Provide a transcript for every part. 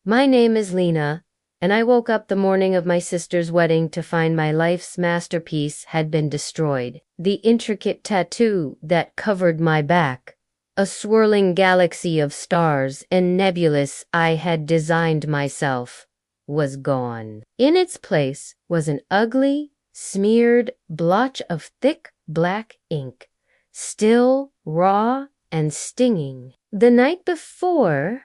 My name is Lena, and I woke up the morning of my sister's wedding to find my life's masterpiece had been destroyed. The intricate tattoo that covered my back, a swirling galaxy of stars and nebulas I had designed myself, was gone. In its place was an ugly, smeared blotch of thick black ink, still raw and stinging. The night before,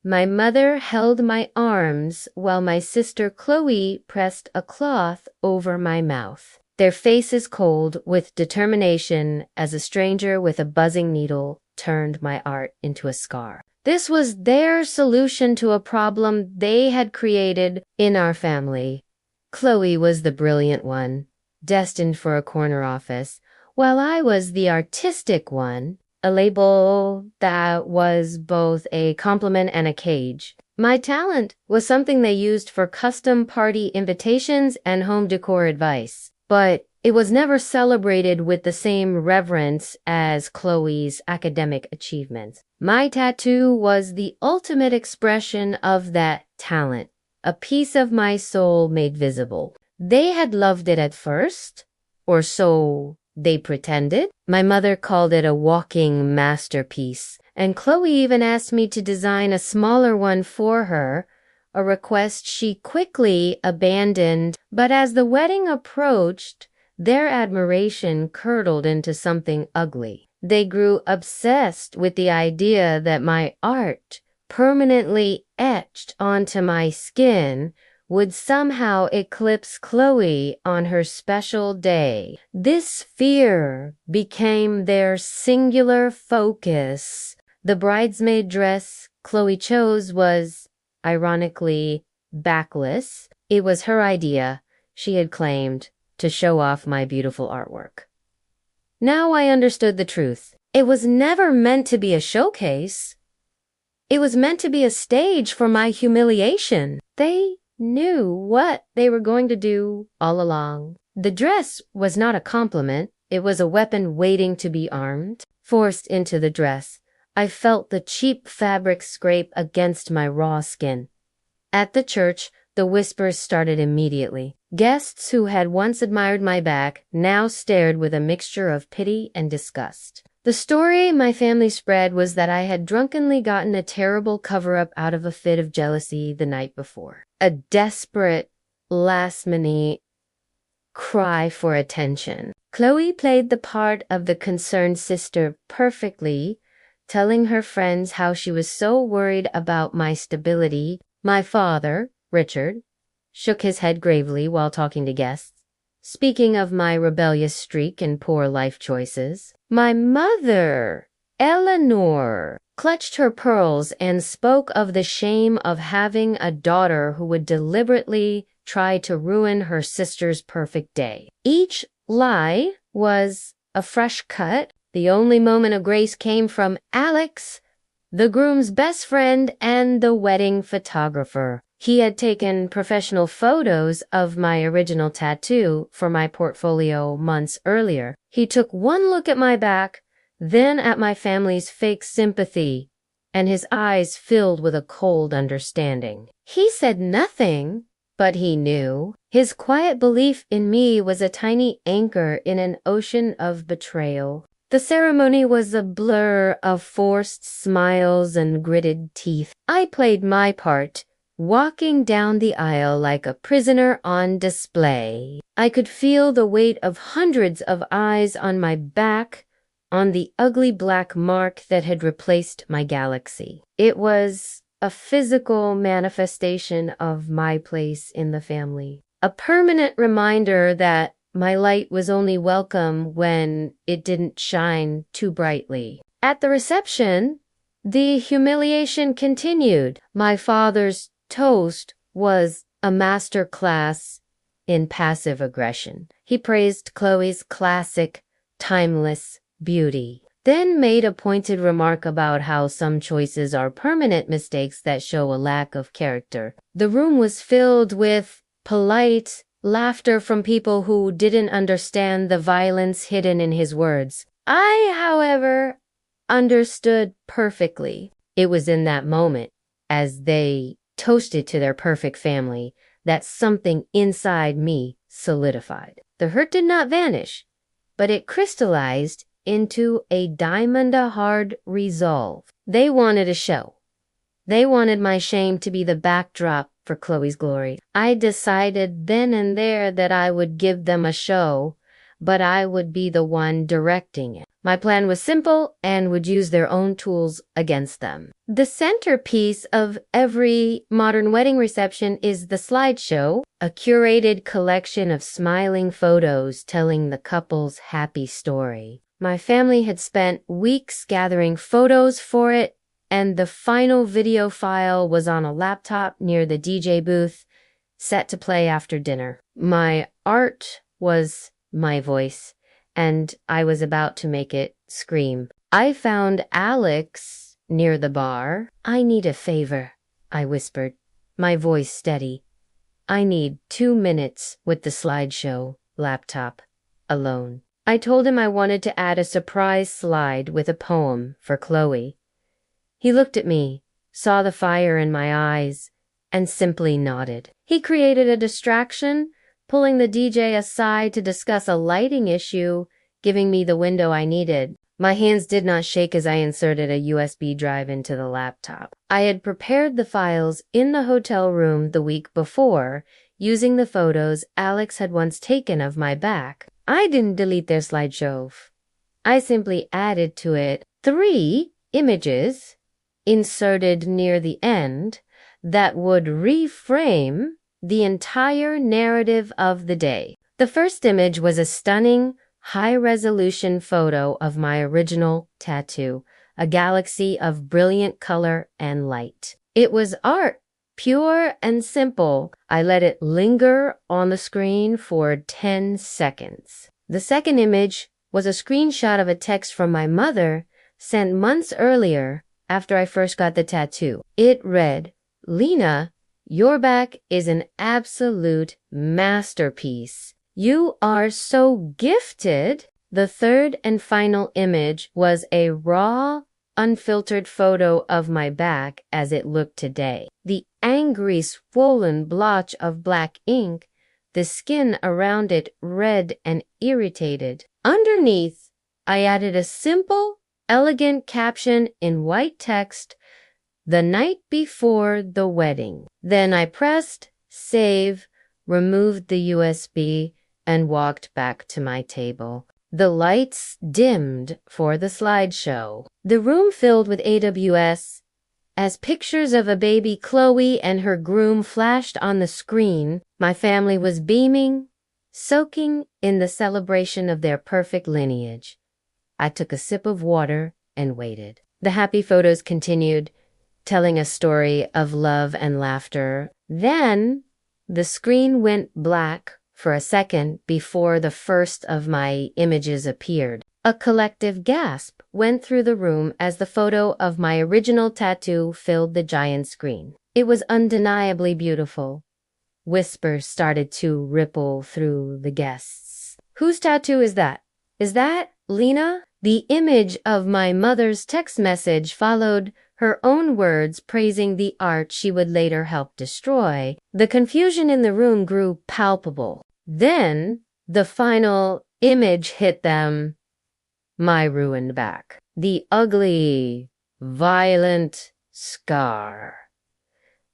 my mother held my arms while my sister Chloe pressed a cloth over my mouth, their faces cold with determination as a stranger with a buzzing needle turned my art into a scar. This was their solution to a problem they had created in our family. Chloe was the brilliant one, destined for a corner office, while I was the artistic one, a label that was both a compliment and a cage. My talent was something they used for custom party invitations and home decor advice, but it was never celebrated with the same reverence as Chloe's academic achievements. My tattoo was the ultimate expression of that talent, a piece of my soul made visible. They had loved it at first, or so they pretended. My mother called it a walking masterpiece, and Chloe even asked me to design a smaller one for her, a request she quickly abandoned. But as the wedding approached, their admiration curdled into something ugly. They grew obsessed with the idea that my art, permanently etched onto my skin, would somehow eclipse Chloe on her special day. This fear became their singular focus. The bridesmaid dress Chloe chose was, ironically, backless. It was her idea, she had claimed, to show off my beautiful artwork. Now I understood the truth. It was never meant to be a showcase. It was meant to be a stage for my humiliation. They knew what they were going to do all along. The dress was not a compliment. It was a weapon waiting to be armed. Forced into the dress, I felt the cheap fabric scrape against my raw skin. At the church, the whispers started immediately. Guests who had once admired my back now stared with a mixture of pity and disgust. The story my family spread was that I had drunkenly gotten a terrible cover-up out of a fit of jealousy the night before. A desperate, last-minute cry for attention. Chloe played the part of the concerned sister perfectly, telling her friends how she was so worried about my stability. My father, Richard, shook his head gravely while talking to guests, speaking of my rebellious streak and poor life choices. My mother, Eleanor, clutched her pearls and spoke of the shame of having a daughter who would deliberately try to ruin her sister's perfect day. Each lie was a fresh cut. The only moment of grace came from Alex, the groom's best friend and the wedding photographer. He had taken professional photos of my original tattoo for my portfolio months earlier. He took one look at my back, then at my family's fake sympathy, and his eyes filled with a cold understanding. He said nothing, but he knew. His quiet belief in me was a tiny anchor in an ocean of betrayal. The ceremony was a blur of forced smiles and gritted teeth. I played my part, walking down the aisle like a prisoner on display. I could feel the weight of hundreds of eyes on my back, on the ugly black mark that had replaced my galaxy. It was a physical manifestation of my place in the family, a permanent reminder that my light was only welcome when it didn't shine too brightly. At the reception, the humiliation continued. My father's toast was a master class in passive aggression. He praised Chloe's classic, timeless beauty, then made a pointed remark about how some choices are permanent mistakes that show a lack of character. The room was filled with polite laughter from people who didn't understand the violence hidden in his words. I, however, understood perfectly. It was in that moment, as they toasted to their perfect family, that something inside me solidified. The hurt did not vanish, but it crystallized into a diamond-hard resolve. They wanted a show. They wanted my shame to be the backdrop for Chloe's glory. I decided then and there that I would give them a show, but I would be the one directing it. My plan was simple and would use their own tools against them. The centerpiece of every modern wedding reception is the slideshow, a curated collection of smiling photos telling the couple's happy story. My family had spent weeks gathering photos for it, and the final video file was on a laptop near the DJ booth, set to play after dinner. My art was my voice, and I was about to make it scream. I found Alex near the bar. "I need a favor," I whispered, my voice steady. "I need 2 minutes with the slideshow laptop, alone." I told him I wanted to add a surprise slide with a poem for Chloe. He looked at me, saw the fire in my eyes, and simply nodded. He created a distraction, pulling the DJ aside to discuss a lighting issue, giving me the window I needed. My hands did not shake as I inserted a USB drive into the laptop. I had prepared the files in the hotel room the week before, using the photos Alex had once taken of my back. I didn't delete their slideshow. I simply added to it 3 images inserted near the end that would reframe the entire narrative of the day. The first image was a stunning, high-resolution photo of my original tattoo, a galaxy of brilliant color and light. It was art, pure and simple. I let it linger on the screen for 10 seconds. The second image was a screenshot of a text from my mother sent months earlier after I first got the tattoo. It read, "Lena, your back is an absolute masterpiece. You are so gifted." The third and final image was a raw, unfiltered photo of my back as it looked today. The angry, swollen blotch of black ink, the skin around it red and irritated. Underneath, I added a simple, elegant caption in white text, "The night before the wedding." Then I pressed save, removed the USB, and walked back to my table. The lights dimmed for the slideshow. The room filled with AWS. As pictures of a baby Chloe and her groom flashed on the screen, my family was beaming, soaking in the celebration of their perfect lineage. I took a sip of water and waited. The happy photos continued, telling a story of love and laughter. Then the screen went black for a second before the first of my images appeared. A collective gasp went through the room as the photo of my original tattoo filled the giant screen. It was undeniably beautiful. Whispers started to ripple through the guests. "Whose tattoo is that? Is that Lena?" The image of my mother's text message followed her own words praising the art she would later help destroy. The confusion in the room grew palpable. Then the final image hit them. My ruined back. The ugly, violent scar.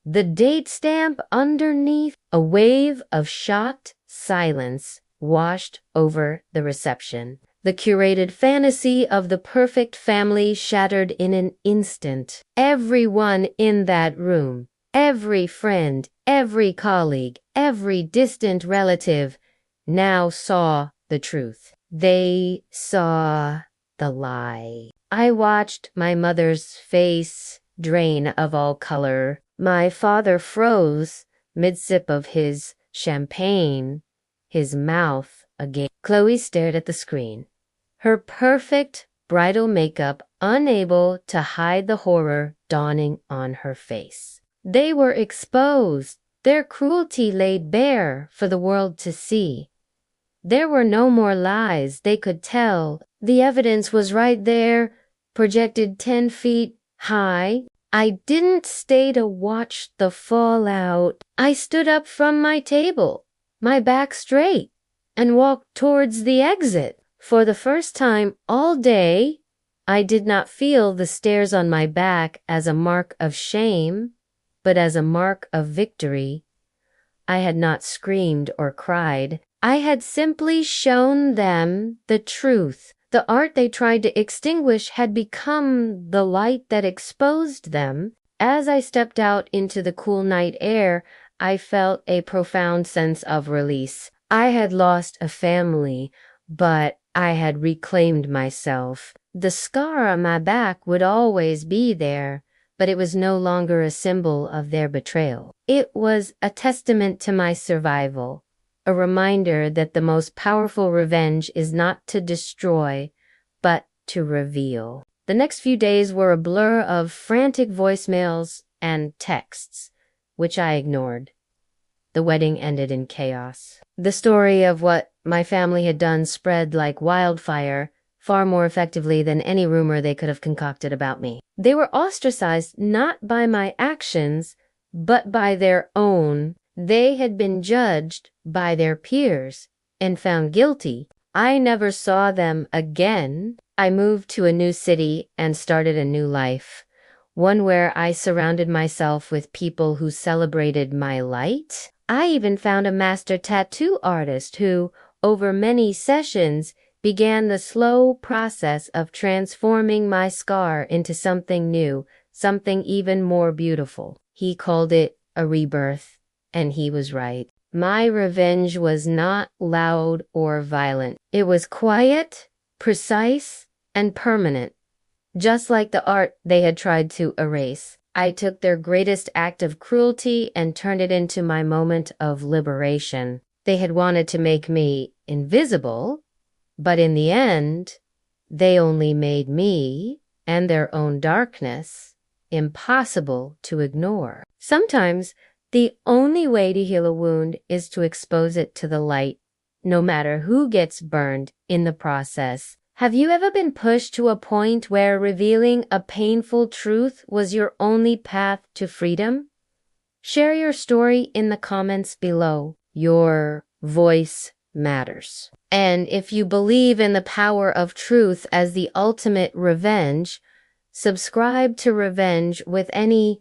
The date stamp underneath. A wave of shocked silence washed over the reception. The curated fantasy of the perfect family shattered in an instant. Everyone in that room, every friend, every colleague, every distant relative now saw the truth. They saw the lie. I watched my mother's face drain of all color. My father froze mid-sip of his champagne, his mouth agape. Chloe stared at the screen, her perfect bridal makeup unable to hide the horror dawning on her face. They were exposed, their cruelty laid bare for the world to see. There were no more lies they could tell. The evidence was right there, projected 10 feet high. I didn't stay to watch the fallout. I stood up from my table, my back straight, and walked towards the exit. For the first time all day, I did not feel the stares on my back as a mark of shame, but as a mark of victory. I had not screamed or cried. I had simply shown them the truth. The art they tried to extinguish had become the light that exposed them. As I stepped out into the cool night air, I felt a profound sense of release. I had lost a family, but I had reclaimed myself. The scar on my back would always be there, but it was no longer a symbol of their betrayal. It was a testament to my survival, a reminder that the most powerful revenge is not to destroy, but to reveal. The next few days were a blur of frantic voicemails and texts, which I ignored. The wedding ended in chaos. The story of what my family had done spread like wildfire, far more effectively than any rumor they could have concocted about me. They were ostracized not by my actions, but by their own. They had been judged by their peers and found guilty. I never saw them again. I moved to a new city and started a new life, one where I surrounded myself with people who celebrated my light. I even found a master tattoo artist who, over many sessions, began the slow process of transforming my scar into something new, something even more beautiful. He called it a rebirth, and he was right. My revenge was not loud or violent. It was quiet, precise, and permanent, just like the art they had tried to erase. I took their greatest act of cruelty and turned it into my moment of liberation. They had wanted to make me invisible, but in the end, they only made me and their own darkness impossible to ignore. Sometimes, the only way to heal a wound is to expose it to the light, no matter who gets burned in the process. Have you ever been pushed to a point where revealing a painful truth was your only path to freedom? Share your story in the comments below. Your voice matters. And if you believe in the power of truth as the ultimate revenge, subscribe to Revenge with any